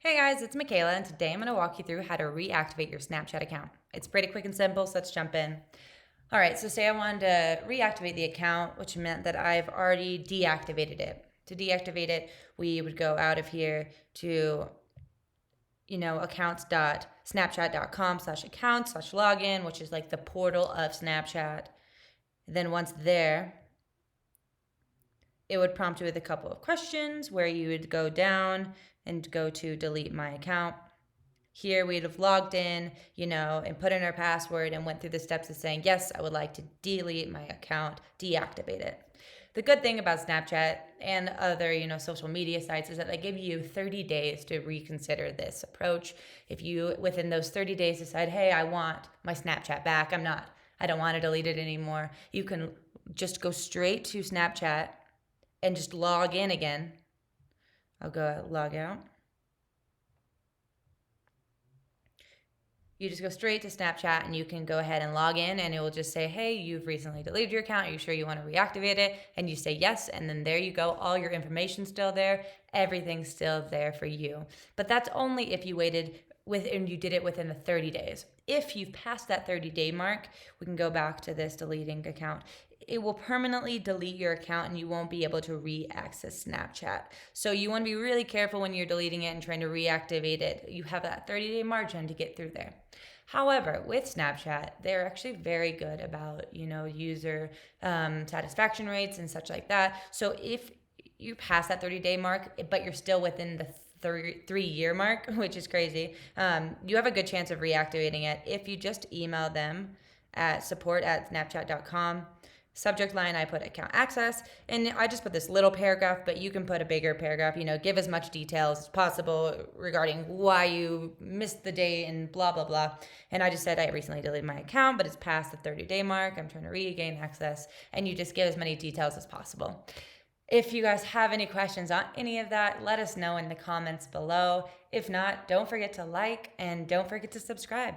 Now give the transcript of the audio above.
Hey guys, it's Michaela, and today I'm going to walk you through how to reactivate your Snapchat account. It's pretty quick and simple, so let's jump in. All right, so say I wanted to reactivate the account, which meant that I've already deactivated it. To deactivate it, we would go out of here to, accounts.snapchat.com/account/login, which is like the portal of Snapchat. Then once there, it would prompt you with a couple of questions where you would go down and go to delete my account. Here we'd have logged in, and put in our password and went through the steps of saying, yes, I would like to delete my account, deactivate it. The good thing about Snapchat and other, social media sites is that they give you 30 days to reconsider this approach. If you, within those 30 days, decide, hey, I want my Snapchat back, I don't want to delete it anymore, you can just go straight to Snapchat and just log in again. I'll go log out. You just go straight to Snapchat and you can go ahead and log in, and it will just say, hey, you've recently deleted your account. Are you sure you want to reactivate it? And you say yes, and then there you go. All your information's still there. Everything's still there for you. But that's only if you waited and you did it within the 30 days. If you've passed that 30-day mark, we can go back to this deleting account. It will permanently delete your account and you won't be able to re-access Snapchat. So you want to be really careful when you're deleting it and trying to reactivate it. You have that 30-day margin to get through there. However, with Snapchat, they're actually very good about, user satisfaction rates and such like that. So if you pass that 30-day mark, but you're still within the 3-year mark, which is crazy, you have a good chance of reactivating it if you just email them at support@snapchat.com. Subject line, I put account access, and I just put this little paragraph, but you can put a bigger paragraph, give as much details as possible regarding why you missed the date and blah, blah, blah. And I just said I recently deleted my account, but it's past the 30-day mark. I'm trying to regain access, and you just give as many details as possible. If you guys have any questions on any of that, let us know in the comments below. If not, don't forget to like and don't forget to subscribe.